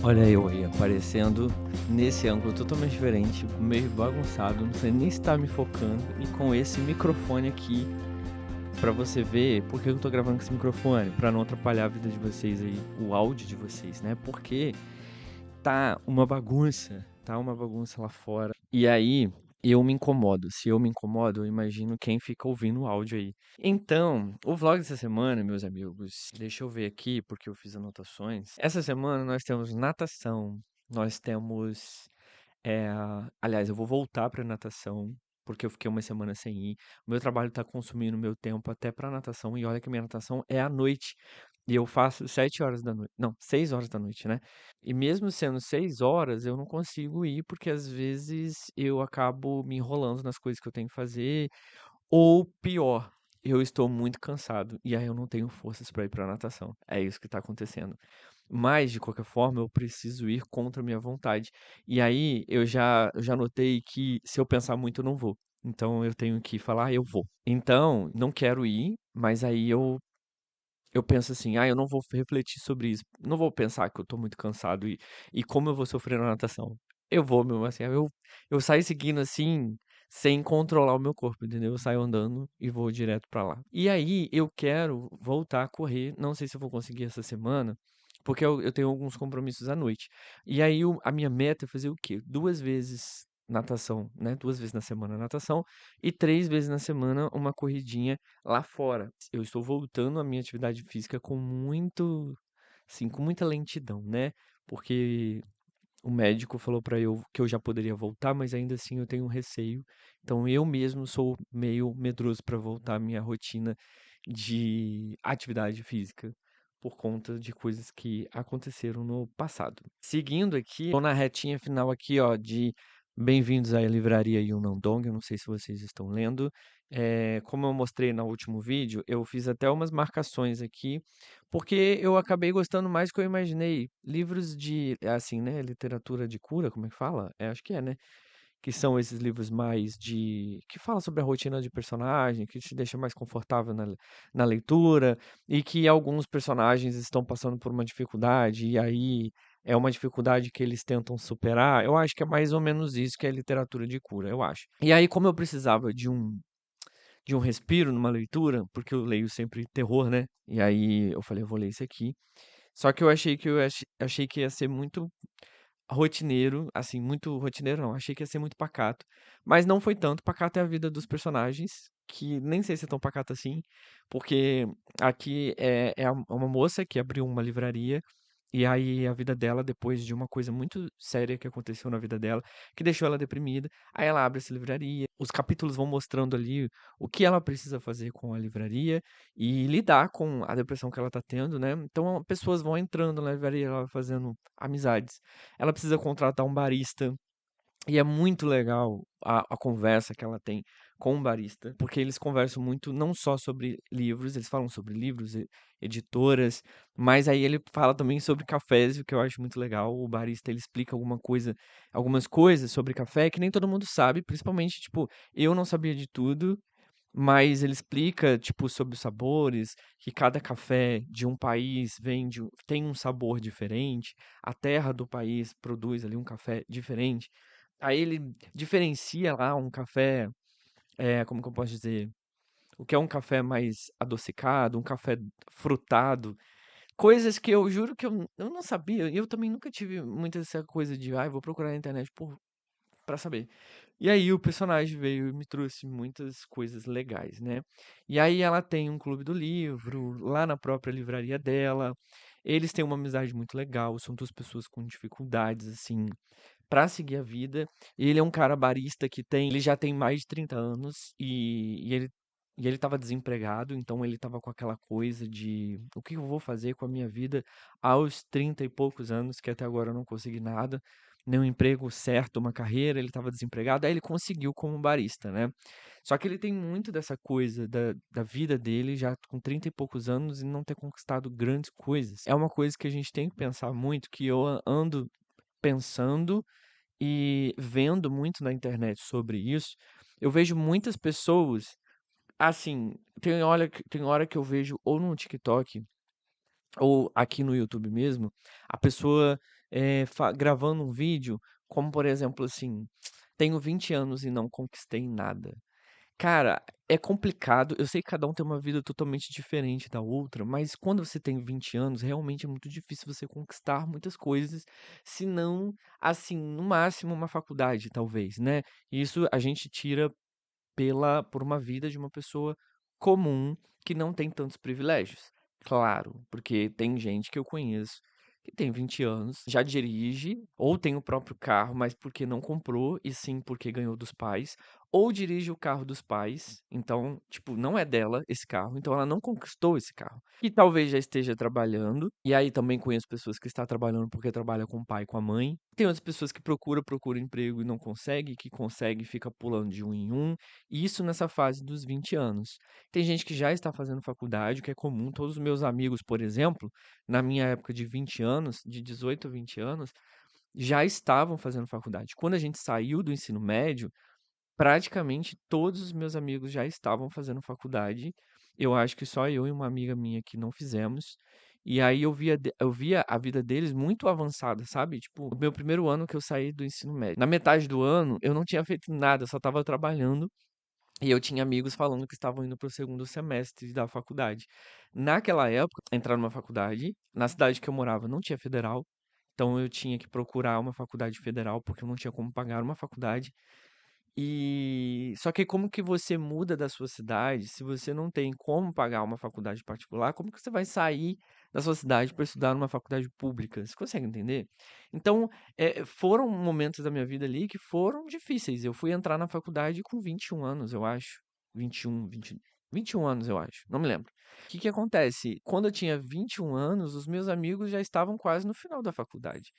Olha eu aí aparecendo nesse ângulo totalmente diferente, meio bagunçado, não sei nem se tá me focando, e com esse microfone aqui pra você ver por que eu tô gravando com esse microfone, pra não atrapalhar a vida de vocês aí, o áudio de vocês, né? Porque tá uma bagunça lá fora. E aí eu me incomodo. Se eu me incomodo, eu imagino quem fica ouvindo o áudio aí. Então, o vlog dessa semana, meus amigos, deixa eu ver aqui, porque eu fiz anotações. Essa semana nós temos natação, nós temos. é, Aliás, eu vou voltar pra natação, porque eu fiquei uma semana sem ir. O meu trabalho tá consumindo meu tempo até pra natação, e olha que minha natação é à noite. E eu faço 7 horas da noite. Não, 6 horas da noite, né? E mesmo sendo 6 horas, eu não consigo ir, porque às vezes eu acabo me enrolando nas coisas que eu tenho que fazer, ou pior, eu estou muito cansado e aí eu não tenho forças para ir para natação. É isso que está acontecendo. Mas, de qualquer forma, eu preciso ir contra a minha vontade. E aí eu já notei que se eu pensar muito, eu não vou. Então eu tenho que falar, eu vou. Então, não quero ir, mas aí eu penso assim, eu não vou refletir sobre isso. Não vou pensar que eu tô muito cansado e como eu vou sofrer na natação. Eu vou mesmo assim, eu saio seguindo assim, sem controlar o meu corpo, entendeu? Eu saio andando e vou direto pra lá. E aí eu quero voltar a correr, não sei se eu vou conseguir essa semana, porque eu tenho alguns compromissos à noite. E aí a minha meta é fazer o quê? 2 vezes natação, né? 2 vezes na semana natação e 3 vezes na semana uma corridinha lá fora. Eu estou voltando à minha atividade física com muito, assim, com muita lentidão, né? Porque o médico falou para eu que eu já poderia voltar, mas ainda assim eu tenho um receio. Então eu mesmo sou meio medroso para voltar à minha rotina de atividade física por conta de coisas que aconteceram no passado. Seguindo aqui, tô na retinha final aqui, ó, de Bem-vindos à Livraria Yunnan-Dong. Eu não sei se vocês estão lendo. Como eu mostrei no último vídeo, eu fiz até umas marcações aqui porque eu acabei gostando mais do que eu imaginei. Livros de, assim, né, literatura de cura, como é que fala? Acho que é, né? Que são esses livros mais de que fala sobre a rotina de personagem, que te deixa mais confortável na leitura, e que alguns personagens estão passando por uma dificuldade, e aí é uma dificuldade que eles tentam superar. Eu acho que é mais ou menos isso que é literatura de cura, eu acho. E aí, como eu precisava de um respiro numa leitura, porque eu leio sempre terror, né? E aí eu falei, eu vou ler esse aqui. Só que eu achei que ia ser muito rotineiro, assim, muito rotineiro não, achei que ia ser muito pacato, mas não foi tanto. Pacato é a vida dos personagens, que nem sei se é tão pacato assim, porque aqui é uma moça que abriu uma livraria, e aí a vida dela, depois de uma coisa muito séria que aconteceu na vida dela, que deixou ela deprimida, aí ela abre essa livraria, os capítulos vão mostrando ali o que ela precisa fazer com a livraria e lidar com a depressão que ela tá tendo, né? Então pessoas vão entrando na livraria, ela vai fazendo amizades. Ela precisa contratar um barista. E é muito legal a conversa que ela tem com o barista, porque eles conversam muito não só sobre livros, eles falam sobre livros, editoras, mas aí ele fala também sobre cafés, o que eu acho muito legal. O barista ele explica algumas coisas sobre café que nem todo mundo sabe, principalmente, tipo, eu não sabia de tudo, mas ele explica, tipo, sobre os sabores, que cada café de um país tem um sabor diferente, a terra do país produz ali um café diferente. Aí ele diferencia lá um café, como que eu posso dizer? O que é um café mais adocicado, um café frutado, coisas que eu juro que eu não sabia. E eu também nunca tive muita essa coisa de, vou procurar na internet pra saber. E aí o personagem veio e me trouxe muitas coisas legais, né? E aí ela tem um clube do livro, lá na própria livraria dela. Eles têm uma amizade muito legal, são duas pessoas com dificuldades, assim, pra seguir a vida. Ele é um cara barista ele já tem mais de 30 anos e ele estava desempregado, então ele estava com aquela coisa de o que eu vou fazer com a minha vida aos 30 e poucos anos, que até agora eu não consegui nada, nenhum emprego certo, uma carreira, ele estava desempregado, aí ele conseguiu como barista, né? Só que ele tem muito dessa coisa da vida dele, já com 30 e poucos anos, e não ter conquistado grandes coisas. É uma coisa que a gente tem que pensar muito, que eu ando pensando e vendo muito na internet sobre isso. Eu vejo muitas pessoas, assim, tem hora que eu vejo ou no TikTok ou aqui no YouTube mesmo, a pessoa gravando um vídeo, como por exemplo assim, tenho 20 anos e não conquistei nada. Cara, é complicado. Eu sei que cada um tem uma vida totalmente diferente da outra, mas quando você tem 20 anos, realmente é muito difícil você conquistar muitas coisas, se não, assim, no máximo uma faculdade, talvez, né? Isso a gente tira por uma vida de uma pessoa comum que não tem tantos privilégios. Claro, porque tem gente que eu conheço que tem 20 anos, já dirige, ou tem o próprio carro, mas porque não comprou, e sim porque ganhou dos pais, ou dirige o carro dos pais, então, tipo, não é dela esse carro, então ela não conquistou esse carro. E talvez já esteja trabalhando, e aí também conheço pessoas que estão trabalhando porque trabalha com o pai e com a mãe. Tem outras pessoas que procura emprego e não consegue, que consegue e fica pulando de um em um. Isso nessa fase dos 20 anos. Tem gente que já está fazendo faculdade, o que é comum. Todos os meus amigos, por exemplo, na minha época de 20 anos, de 18 a 20 anos, já estavam fazendo faculdade. Quando a gente saiu do ensino médio, praticamente todos os meus amigos já estavam fazendo faculdade. Eu acho que só eu e uma amiga minha que não fizemos. E aí eu via a vida deles muito avançada, sabe? Tipo, o meu primeiro ano que eu saí do ensino médio. Na metade do ano, eu não tinha feito nada, só estava trabalhando. E eu tinha amigos falando que estavam indo para o segundo semestre da faculdade. Naquela época, entrar numa faculdade, na cidade que eu morava não tinha federal, então eu tinha que procurar uma faculdade federal, porque eu não tinha como pagar uma faculdade. E só que como que você muda da sua cidade, se você não tem como pagar uma faculdade particular, como que você vai sair da sua cidade para estudar numa faculdade pública? Você consegue entender? Então, foram momentos da minha vida ali que foram difíceis. Eu fui entrar na faculdade com 21 anos, eu acho. 21, 20, 21 anos, eu acho. Não me lembro. O que que acontece? Quando eu tinha 21 anos, os meus amigos já estavam quase no final da faculdade.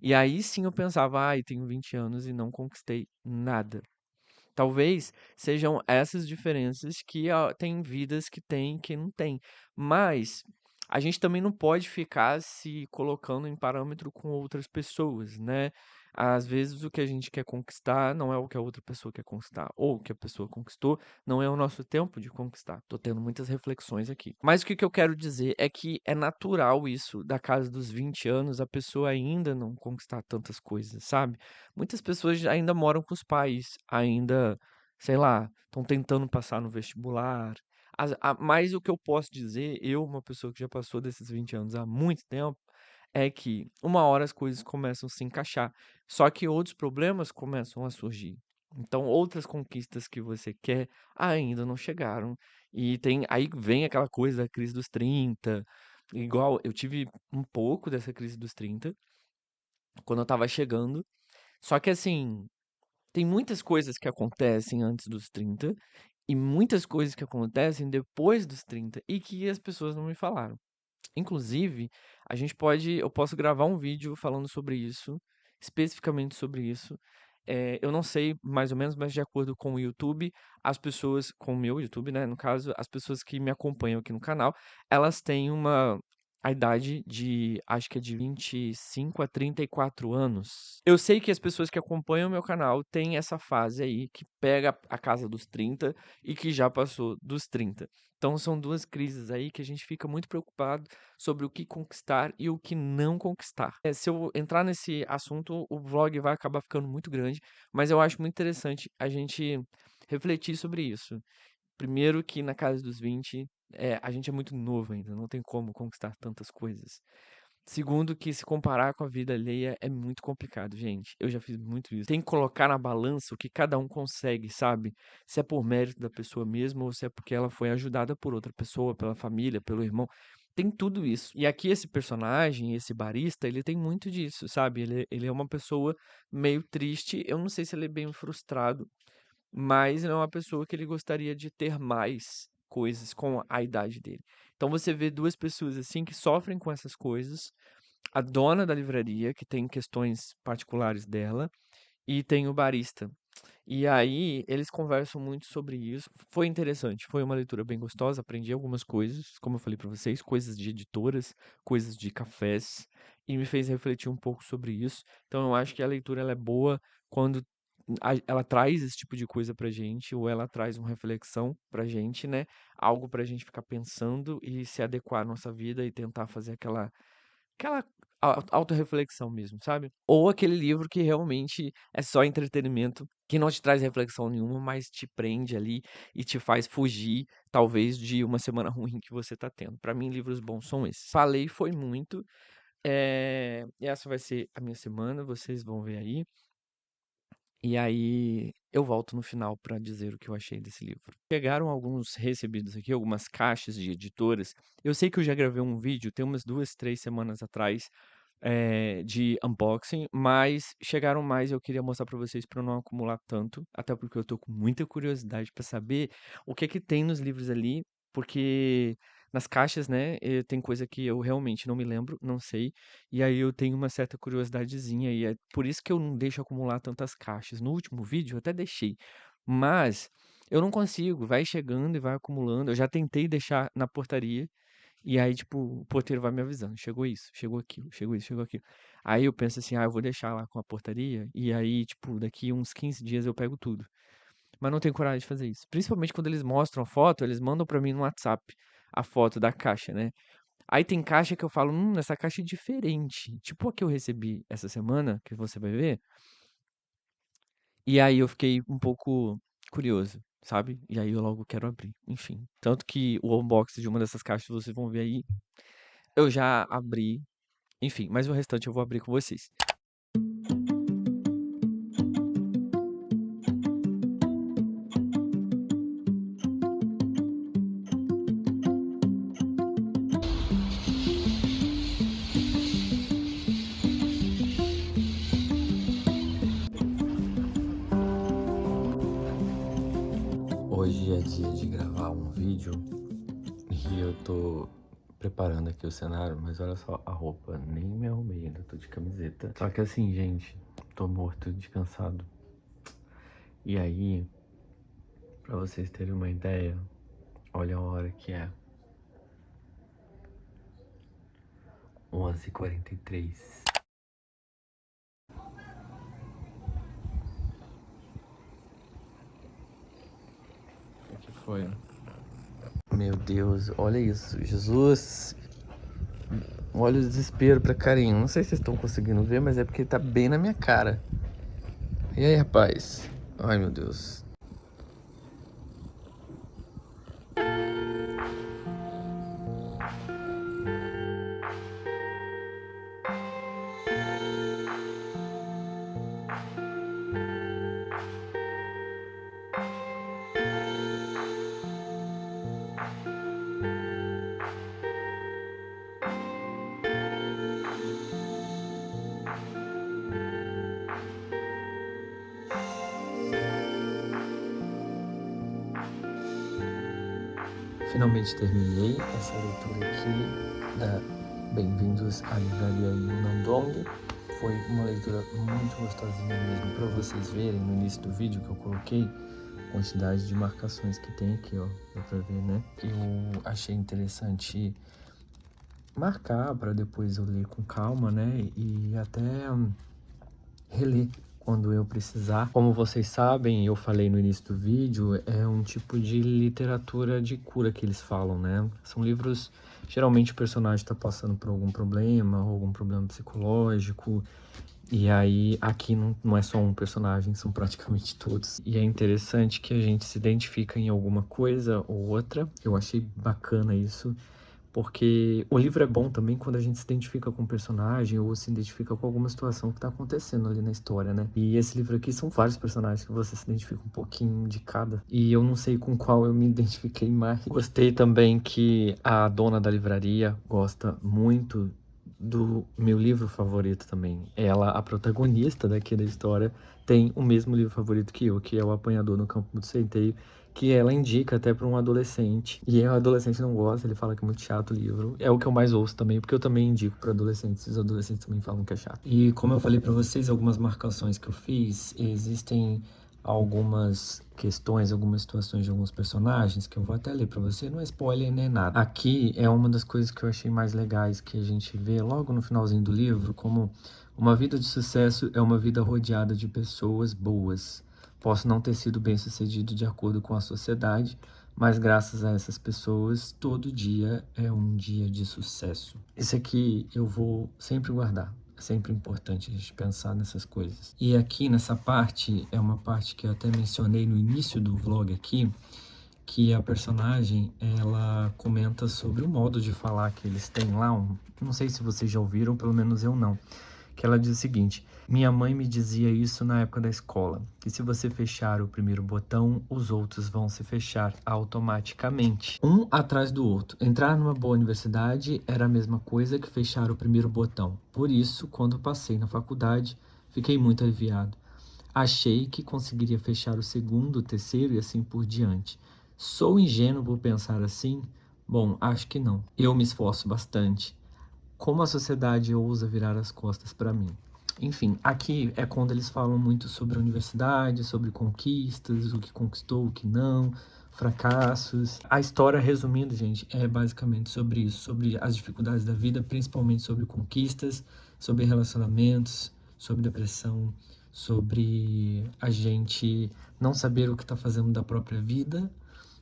E aí sim eu pensava, ai, tenho 20 anos e não conquistei nada. Talvez sejam essas diferenças que tem vidas que tem e que não tem. Mas a gente também não pode ficar se colocando em parâmetro com outras pessoas, né? Às vezes o que a gente quer conquistar não é o que a outra pessoa quer conquistar, ou o que a pessoa conquistou não é o nosso tempo de conquistar. Tô tendo muitas reflexões aqui. Mas o que que eu quero dizer é que é natural isso, da casa dos 20 anos, a pessoa ainda não conquistar tantas coisas, sabe? Muitas pessoas ainda moram com os pais, ainda, sei lá, estão tentando passar no vestibular. Mas o que eu posso dizer, eu, uma pessoa que já passou desses 20 anos há muito tempo, é que uma hora as coisas começam a se encaixar, só que outros problemas começam a surgir. Então, outras conquistas que você quer ainda não chegaram. E tem aí vem aquela coisa da crise dos 30. Igual eu tive um pouco dessa crise dos 30 quando eu estava chegando. Só que assim, tem muitas coisas que acontecem antes dos 30 e muitas coisas que acontecem depois dos 30 e que as pessoas não me falaram. Inclusive, eu posso gravar um vídeo falando sobre isso, especificamente sobre isso. Eu não sei mais ou menos, mas de acordo com o YouTube, com o meu YouTube, né, no caso, as pessoas que me acompanham aqui no canal, elas têm a idade acho que é de 25 a 34 anos. Eu sei que as pessoas que acompanham o meu canal têm essa fase aí, que pega a casa dos 30 e que já passou dos 30. Então são duas crises aí que a gente fica muito preocupado sobre o que conquistar e o que não conquistar. Se eu entrar nesse assunto, o vlog vai acabar ficando muito grande, mas eu acho muito interessante a gente refletir sobre isso. Primeiro que na casa dos 20, a gente é muito novo ainda, não tem como conquistar tantas coisas. Segundo que se comparar com a vida alheia é muito complicado, gente. Eu já fiz muito isso. Tem que colocar na balança o que cada um consegue, sabe? Se é por mérito da pessoa mesma ou se é porque ela foi ajudada por outra pessoa, pela família, pelo irmão. Tem tudo isso. E aqui esse personagem, esse barista, ele tem muito disso, sabe? Ele é uma pessoa meio triste. Eu não sei se ele é bem frustrado, mas ele é uma pessoa que ele gostaria de ter mais coisas com a idade dele. Então você vê duas pessoas assim que sofrem com essas coisas, a dona da livraria, que tem questões particulares dela, e tem o barista. E aí eles conversam muito sobre isso. Foi interessante, foi uma leitura bem gostosa, aprendi algumas coisas, como eu falei para vocês, coisas de editoras, coisas de cafés, e me fez refletir um pouco sobre isso. Então eu acho que a leitura ela é boa quando ela traz esse tipo de coisa pra gente, ou ela traz uma reflexão pra gente, né? Algo pra gente ficar pensando e se adequar à nossa vida e tentar fazer aquela autorreflexão mesmo, sabe? Ou aquele livro que realmente é só entretenimento, que não te traz reflexão nenhuma, mas te prende ali e te faz fugir, talvez, de uma semana ruim que você tá tendo. Pra mim, livros bons são esses. Falei foi muito. Essa vai ser a minha semana, vocês vão ver aí. E aí eu volto no final pra dizer o que eu achei desse livro. Chegaram alguns recebidos aqui, algumas caixas de editoras. Eu sei que eu já gravei um vídeo, tem umas 2, 3 semanas atrás, de unboxing, mas chegaram mais e eu queria mostrar pra vocês pra não acumular tanto, até porque eu tô com muita curiosidade pra saber o que é que tem nos livros ali, porque nas caixas, né, tem coisa que eu realmente não me lembro, não sei, e aí eu tenho uma certa curiosidadezinha e é por isso que eu não deixo acumular tantas caixas. No último vídeo eu até deixei, mas eu não consigo, vai chegando e vai acumulando. Eu já tentei deixar na portaria e aí, tipo, o porteiro vai me avisando, chegou isso, chegou aquilo, chegou isso, chegou aquilo. Aí eu penso assim, eu vou deixar lá com a portaria e aí, tipo, daqui uns 15 dias eu pego tudo. Mas não tenho coragem de fazer isso. Principalmente quando eles mostram a foto, eles mandam pra mim no WhatsApp a foto da caixa, né? Aí tem caixa que eu falo, essa caixa é diferente. Tipo a que eu recebi essa semana, que você vai ver. E aí eu fiquei um pouco curioso, sabe? E aí eu logo quero abrir. Enfim. Tanto que o unboxing de uma dessas caixas vocês vão ver aí. Eu já abri. Enfim, mas o restante eu vou abrir com vocês. Hoje é dia de gravar um vídeo e eu tô preparando aqui o cenário, mas olha só a roupa, nem me arrumei, ainda tô de camiseta. Só que assim, gente, tô morto de cansado. E aí, pra vocês terem uma ideia, olha a hora que é. 11h43. O que foi? Meu Deus, olha isso, Jesus. Olha o desespero pra carinho. Não sei se vocês estão conseguindo ver, mas é porque tá bem na minha cara. E aí, rapaz? Ai, meu Deus. Finalmente terminei essa leitura aqui da Bem-vindos à Livraria Yunandong. Foi uma leitura muito gostosinha mesmo, para vocês verem no início do vídeo que eu coloquei a quantidade de marcações que tem aqui, ó, dá pra ver, né? Eu achei interessante marcar para depois eu ler com calma, né? E até reler quando eu precisar. Como vocês sabem, eu falei no início do vídeo, é um tipo de literatura de cura que eles falam, né? São livros, geralmente o personagem está passando por algum problema, ou algum problema psicológico, e aí aqui não é só um personagem, são praticamente todos. E é interessante que a gente se identifica em alguma coisa ou outra, eu achei bacana isso. Porque o livro é bom também quando a gente se identifica com o personagem ou se identifica com alguma situação que tá acontecendo ali na história, né? E esse livro aqui são vários personagens que você se identifica um pouquinho de cada. E eu não sei com qual eu me identifiquei mais. Gostei também que a dona da livraria gosta muito do meu livro favorito também. Ela, a protagonista daqui da história, tem o mesmo livro favorito que eu, que é O Apanhador no Campo do Centeio, que ela indica até para um adolescente. E o adolescente não gosta, ele fala que é muito chato o livro. É o que eu mais ouço também, porque eu também indico para adolescentes. Os adolescentes também falam que é chato. E como eu falei para vocês, algumas marcações que eu fiz, existem algumas questões, algumas situações de alguns personagens que eu vou até ler para você, não é spoiler nem nada. Aqui é uma das coisas que eu achei mais legais que a gente vê logo no finalzinho do livro, como uma vida de sucesso é uma vida rodeada de pessoas boas. Posso não ter sido bem-sucedido de acordo com a sociedade, mas graças a essas pessoas, todo dia é um dia de sucesso. Esse aqui eu vou sempre guardar. É sempre importante a gente pensar nessas coisas. E aqui nessa parte, é uma parte que eu até mencionei no início do vlog aqui, que a personagem, ela comenta sobre o modo de falar que eles têm lá, não sei se vocês já ouviram, pelo menos eu não, que ela diz o seguinte: minha mãe me dizia isso na época da escola, que se você fechar o primeiro botão, os outros vão se fechar automaticamente, um atrás do outro. Entrar numa boa universidade era a mesma coisa que fechar o primeiro botão. Por isso, quando passei na faculdade, fiquei muito aliviado. Achei que conseguiria fechar o segundo, o terceiro e assim por diante. Sou ingênuo por pensar assim? Bom, acho que não. Eu me esforço bastante. Como a sociedade ousa virar as costas para mim? Enfim, aqui é quando eles falam muito sobre a universidade, sobre conquistas, o que conquistou, o que não, fracassos. A história, resumindo, gente, é basicamente sobre isso, sobre as dificuldades da vida, principalmente sobre conquistas, sobre relacionamentos, sobre depressão, sobre a gente não saber o que está fazendo da própria vida.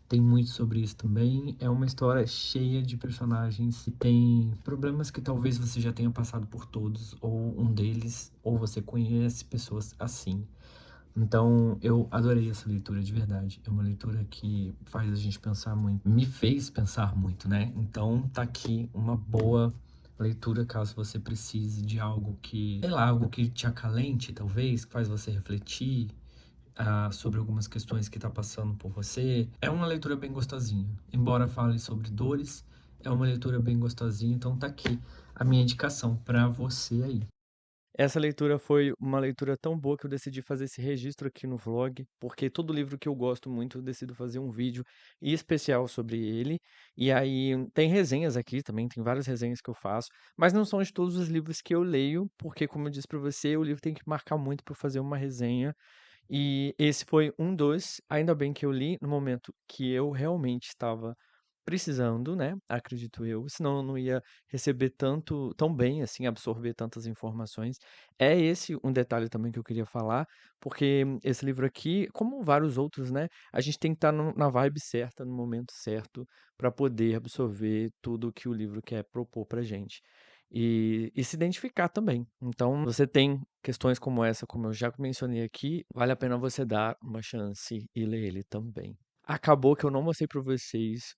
Tem muito sobre isso também. É uma história cheia de personagens que tem problemas que talvez você já tenha passado por todos, ou um deles, ou você conhece pessoas assim. Então, eu adorei essa leitura de verdade. É uma leitura que faz a gente pensar muito. Me fez pensar muito, né? Então, tá aqui uma boa leitura caso você precise de algo que, sei lá, algo que te acalente, talvez, que faz você refletir, sobre algumas questões que está passando por você. É uma leitura bem gostosinha. Embora fale sobre dores, é uma leitura bem gostosinha. Então tá aqui a minha indicação para você aí. Essa leitura foi uma leitura tão boa que eu decidi fazer esse registro aqui no vlog, porque todo livro que eu gosto muito, eu decido fazer um vídeo especial sobre ele. E aí tem resenhas aqui também, tem várias resenhas que eu faço, mas não são de todos os livros que eu leio, porque como eu disse para você, o livro tem que marcar muito para fazer uma resenha. E esse foi um dos, ainda bem que eu li no momento que eu realmente estava precisando, né, acredito eu, senão eu não ia receber tanto tão bem, assim, absorver tantas informações. É esse um detalhe também que eu queria falar, porque esse livro aqui, como vários outros, né, a gente tem que estar na vibe certa, no momento certo, para poder absorver tudo que o livro quer propor pra gente. E se identificar também. Então, você tem questões como essa, como eu já mencionei aqui, vale a pena você dar uma chance e ler ele também. Acabou que eu não mostrei para vocês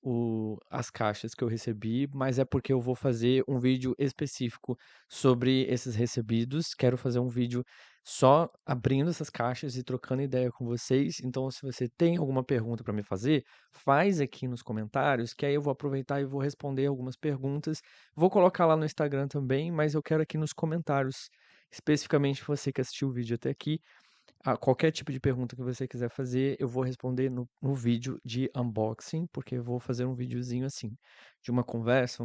as caixas que eu recebi, mas é porque eu vou fazer um vídeo específico sobre esses recebidos. Quero fazer um vídeo só abrindo essas caixas e trocando ideia com vocês. Então, se você tem alguma pergunta para me fazer, faz aqui nos comentários, que aí eu vou aproveitar e vou responder algumas perguntas. Vou colocar lá no Instagram também, mas eu quero aqui nos comentários, especificamente você que assistiu o vídeo até aqui, qualquer tipo de pergunta que você quiser fazer, eu vou responder no vídeo de unboxing, porque eu vou fazer um videozinho assim, de uma conversa,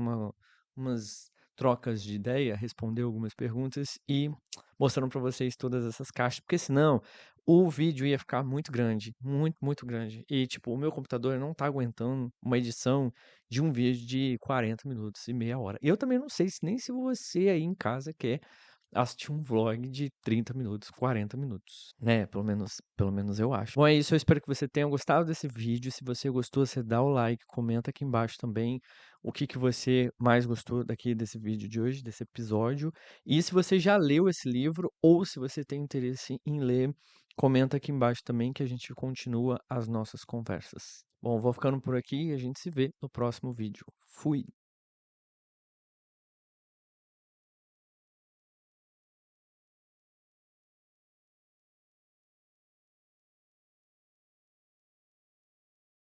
umas trocas de ideia, responder algumas perguntas e mostrando para vocês todas essas caixas, porque senão o vídeo ia ficar muito grande, muito, muito grande. E, tipo, o meu computador não tá aguentando uma edição de um vídeo de 40 minutos e meia hora. Eu também não sei se nem se você aí em casa quer assistir um vlog de 30 minutos, 40 minutos, né? Pelo menos eu acho. Bom, é isso. Eu espero que você tenha gostado desse vídeo. Se você gostou, você dá o like, comenta aqui embaixo também o que você mais gostou daqui desse vídeo de hoje, desse episódio. E se você já leu esse livro ou se você tem interesse em ler, comenta aqui embaixo também que a gente continua as nossas conversas. Bom, vou ficando por aqui e a gente se vê no próximo vídeo. Fui!